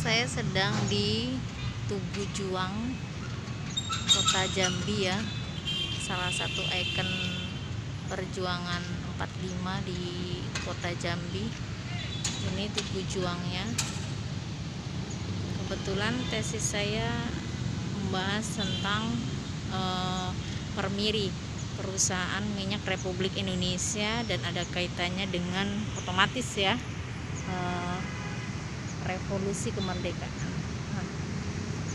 Saya sedang di Tugu Juang, Kota Jambi ya. Salah satu ikon perjuangan 45 di Kota Jambi. Ini Tugu Juangnya. Kebetulan tesis saya membahas tentang Permiri, perusahaan minyak Republik Indonesia, dan ada kaitannya dengan otomatis ya, revolusi kemerdekaan.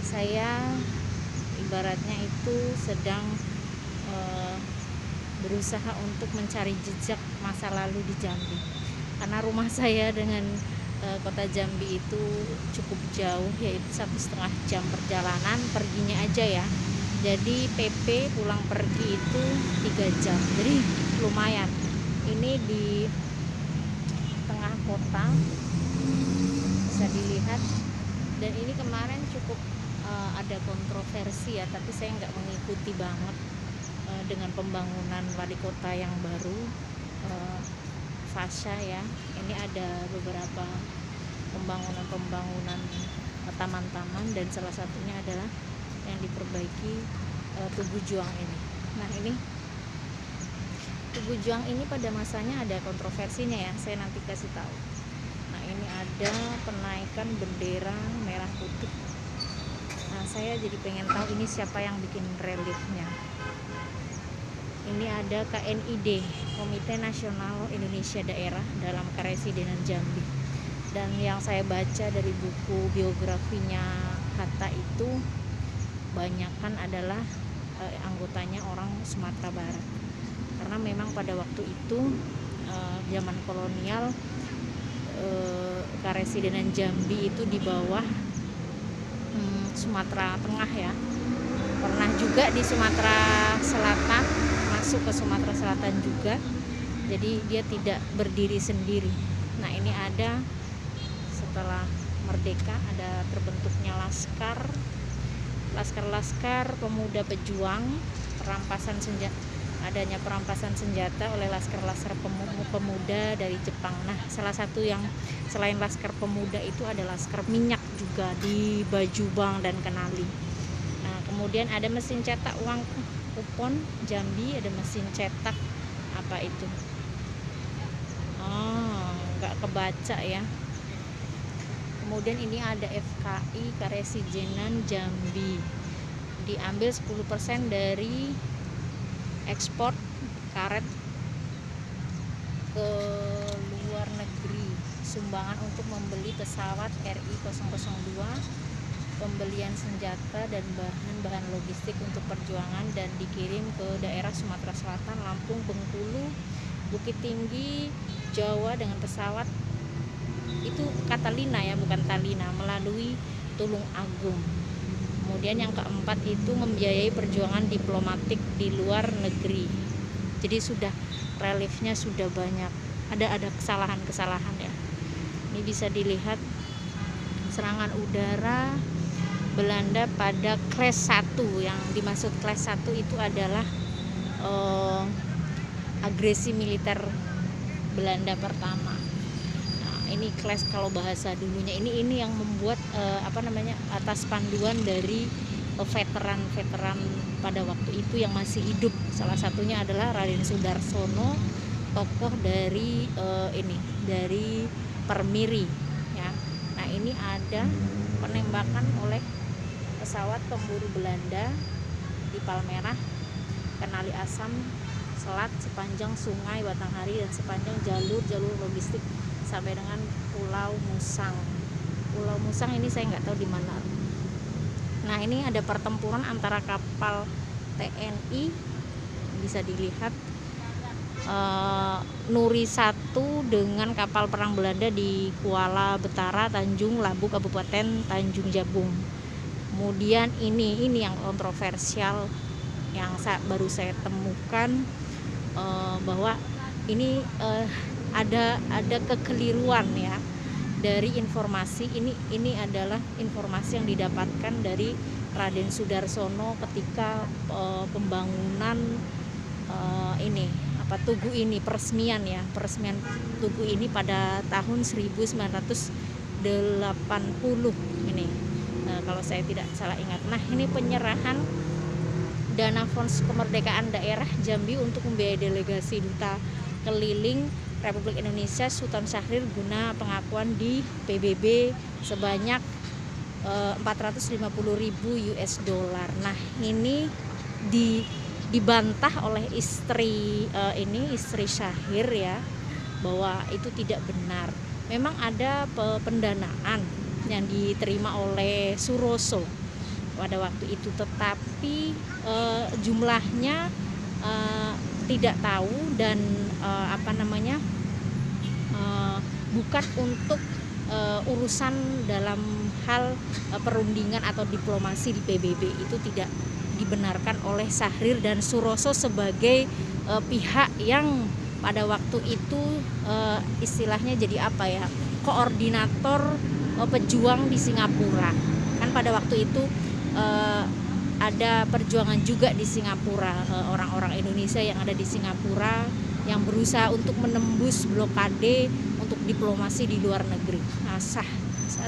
Saya ibaratnya itu sedang berusaha untuk mencari jejak masa lalu di Jambi, karena rumah saya dengan kota Jambi itu cukup jauh, yaitu 1,5 jam perjalanan perginya aja ya. Jadi PP pulang pergi itu 3 jam, jadi lumayan. Ini di tengah kota, bisa dilihat. Dan ini kemarin cukup ada kontroversi ya, tapi saya nggak mengikuti banget dengan pembangunan wali kota yang baru, Fasha ya. Ini ada beberapa pembangunan taman-taman, dan salah satunya adalah yang diperbaiki Tugu Juang ini. Nah, ini Tugu Juang ini pada masanya ada kontroversinya ya, saya nanti kasih tahu. Nah, ini ada penaikan bendera merah putih. Nah, saya jadi pengen tahu ini siapa yang bikin reliefnya. Ini ada KNID, Komite Nasional Indonesia Daerah, dalam Karesidenan Jambi. Dan yang saya baca dari buku biografinya Hatta itu banyakkan adalah anggotanya orang Sumatera Barat, karena memang pada waktu itu zaman kolonial Karesidenan Jambi itu di bawah Sumatera Tengah ya. Pernah juga di Sumatera Selatan, masuk ke Sumatera Selatan juga. Jadi dia tidak berdiri sendiri. Nah, ini ada setelah merdeka ada terbentuknya laskar pemuda pejuang, adanya perampasan senjata oleh laskar pemuda dari Jepang. Nah, salah satu yang selain laskar pemuda itu ada laskar minyak juga di Bajubang dan Kenali. Nah, kemudian ada mesin cetak uang kupon Jambi, ada mesin cetak apa itu? Nggak kebaca ya. Kemudian ini ada FKI Karesidenan Jambi, diambil 10% dari ekspor karet ke luar negeri, sumbangan untuk membeli pesawat RI-002, pembelian senjata dan bahan-bahan logistik untuk perjuangan, dan dikirim ke daerah Sumatera Selatan, Lampung, Bengkulu, Bukit Tinggi, Jawa dengan pesawat itu Catalina ya, bukan Talina, melalui Tulung Agung. Kemudian yang keempat itu membiayai perjuangan diplomatik di luar negeri. Jadi sudah reliefnya sudah banyak, ada kesalahan ya. Ini bisa dilihat serangan udara Belanda pada Class 1. Yang dimaksud Class 1 itu adalah agresi militer Belanda pertama. Ini kelas kalau bahasa dulunya, ini yang membuat atas panduan dari veteran pada waktu itu yang masih hidup. Salah satunya adalah Raden Sudarsono, tokoh dari dari Permiri ya. Nah, ini ada penembakan oleh pesawat pemburu Belanda di Palmerah, Kenali Asam, Selat, sepanjang Sungai Batanghari, dan sepanjang jalur logistik sampai dengan Pulau Musang. Pulau Musang ini saya nggak tahu di mana. Nah, ini ada pertempuran antara kapal TNI, bisa dilihat Nuri 1 dengan kapal perang Belanda di Kuala Betara, Tanjung Labu, Kabupaten Tanjung Jabung. Kemudian ini yang kontroversial yang baru saya temukan, bahwa ini ada kekeliruan ya dari informasi ini adalah informasi yang didapatkan dari Raden Sudarsono ketika pembangunan Tugu ini, peresmian Tugu ini pada tahun 1925 ini. Nah, kalau saya tidak salah ingat. Nah, ini penyerahan dana Fons Kemerdekaan Daerah Jambi untuk membiayai delegasi duta keliling Republik Indonesia Sultan Syahrir guna pengakuan di PBB sebanyak 450.000 US dollar. Nah, ini dibantah oleh istri Syahrir ya, bahwa itu tidak benar. Memang ada pendanaan yang diterima oleh Suroso pada waktu itu, tetapi jumlahnya tidak tahu dan bukan untuk urusan dalam hal perundingan atau diplomasi di PBB. Itu tidak dibenarkan oleh Syahrir dan Suroso sebagai pihak yang pada waktu itu istilahnya jadi koordinator pejuang di Singapura. Kan pada waktu itu ada perjuangan juga di Singapura, orang-orang Indonesia yang ada di Singapura yang berusaha untuk menembus blokade untuk diplomasi di luar negeri. Nah,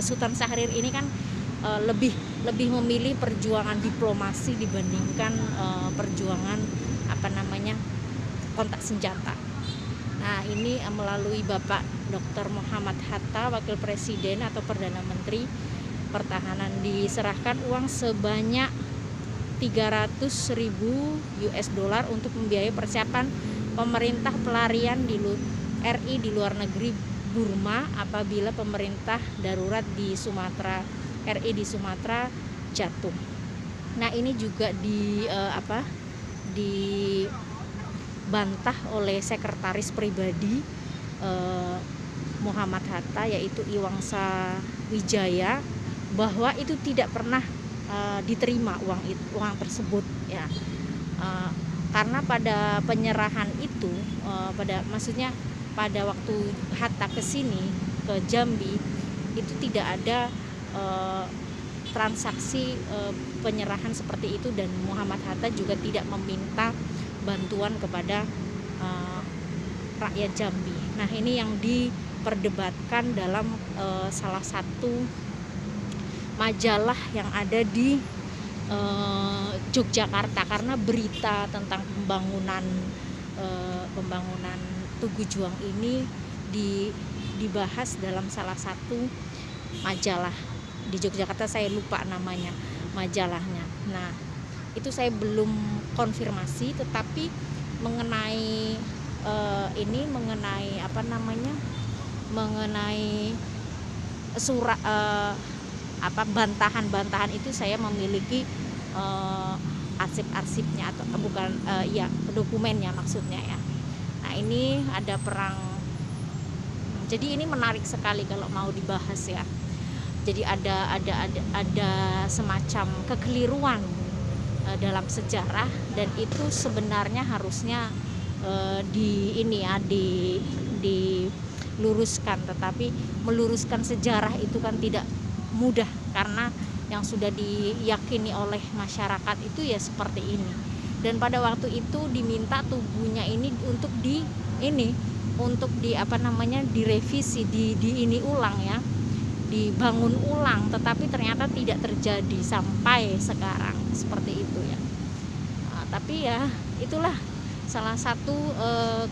Sultan Syahrir ini kan lebih memilih perjuangan diplomasi dibandingkan perjuangan kontak senjata. Nah, ini melalui Bapak Dr. Muhammad Hatta, Wakil Presiden atau Perdana Menteri Pertahanan, diserahkan uang sebanyak 300.000 US dollar untuk membiayai persiapan pemerintah pelarian RI di luar negeri Burma apabila pemerintah darurat di Sumatera RI di Sumatera jatuh. Nah, ini juga dibantah oleh sekretaris pribadi Muhammad Hatta, yaitu Iwangsa Wijaya, bahwa itu tidak pernah diterima uang tersebut ya. Karena pada penyerahan itu pada waktu Hatta ke sini ke Jambi itu tidak ada transaksi penyerahan seperti itu, dan Muhammad Hatta juga tidak meminta bantuan kepada rakyat Jambi. Nah, ini yang diperdebatkan dalam salah satu majalah yang ada di Yogyakarta, karena berita tentang pembangunan Tugu Juang ini dibahas dalam salah satu majalah di Yogyakarta. Saya lupa namanya majalahnya. Nah, itu saya belum konfirmasi, tetapi mengenai surat bantahan itu saya memiliki arsip-arsipnya atau dokumennya maksudnya ya. Nah, ini ada perang. Jadi ini menarik sekali kalau mau dibahas ya. Jadi ada semacam kekeliruan dalam sejarah, dan itu sebenarnya harusnya diluruskan, tetapi meluruskan sejarah itu kan tidak mudah, karena yang sudah diyakini oleh masyarakat itu ya seperti ini. Dan pada waktu itu diminta tubuhnya ini untuk direvisi, dibangun ulang, tetapi ternyata tidak terjadi sampai sekarang seperti itu ya. Tapi ya itulah salah satu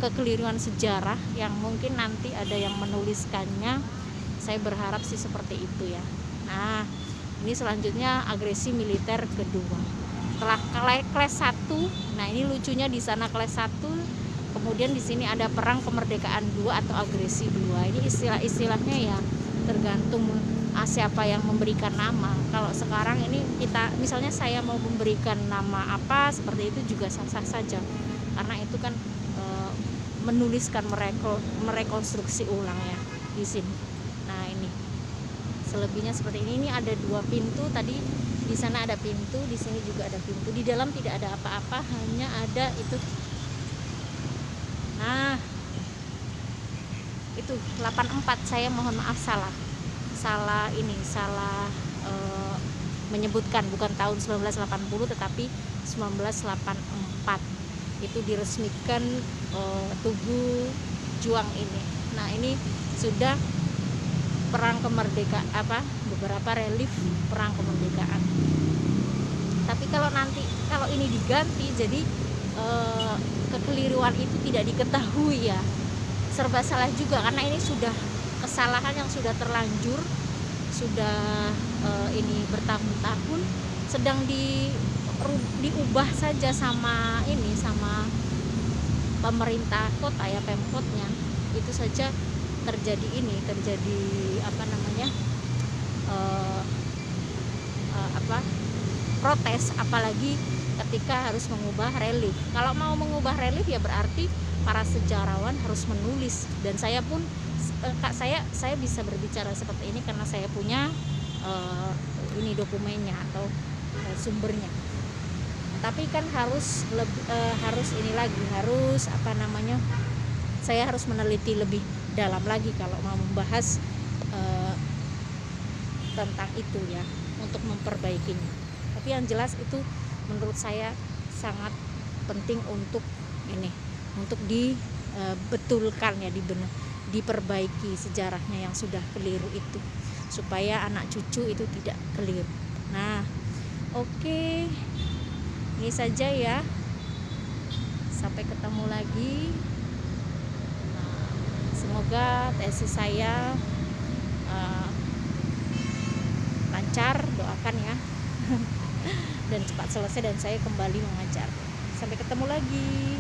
kekeliruan sejarah yang mungkin nanti ada yang menuliskannya. Saya berharap sih seperti itu ya. Nah, ini selanjutnya agresi militer kedua. Setelah kelas 1, nah ini lucunya di sana kelas 1, kemudian di sini ada perang kemerdekaan 2 atau agresi 2. Ini istilah-istilahnya ya tergantung siapa yang memberikan nama. Kalau sekarang ini misalnya saya mau memberikan nama apa seperti itu juga sah-sah saja, karena itu kan menuliskan merekonstruksi ulang ya di sini. Nah, ini selebihnya seperti ini. Ini ada 2 pintu, tadi di sana ada pintu, di sini juga ada pintu. Di dalam tidak ada apa-apa, hanya ada itu. Nah, itu 84. Saya mohon maaf salah menyebutkan, bukan tahun 1980 tetapi 1984 itu diresmikan Tugu Juang ini. Nah, ini sudah perang kemerdekaan, beberapa relief perang kemerdekaan. Tapi kalau ini diganti jadi kekeliruan itu tidak diketahui ya, serba salah juga, karena ini sudah kesalahan yang sudah terlanjur, sudah ini bertahun-tahun sedang diubah saja sama pemerintah kota ya, Pemkotnya. Itu saja terjadi protes, apalagi ketika harus mengubah relief. Kalau mau mengubah relief ya berarti para sejarawan harus menulis, dan saya pun saya bisa berbicara seperti ini karena saya punya ini dokumennya atau sumbernya. Tapi kan harus saya harus meneliti lebih dalam lagi kalau mau membahas tentang itu ya, untuk memperbaikinya. Tapi yang jelas itu menurut saya sangat penting untuk dibetulkan ya, diperbaiki sejarahnya yang sudah keliru itu, supaya anak cucu itu tidak keliru. Nah, oke. Ini saja ya. Sampai ketemu lagi. Nah, semoga tesis saya lancar, doakan ya. Dan cepat selesai dan saya kembali mengajar. Sampai ketemu lagi.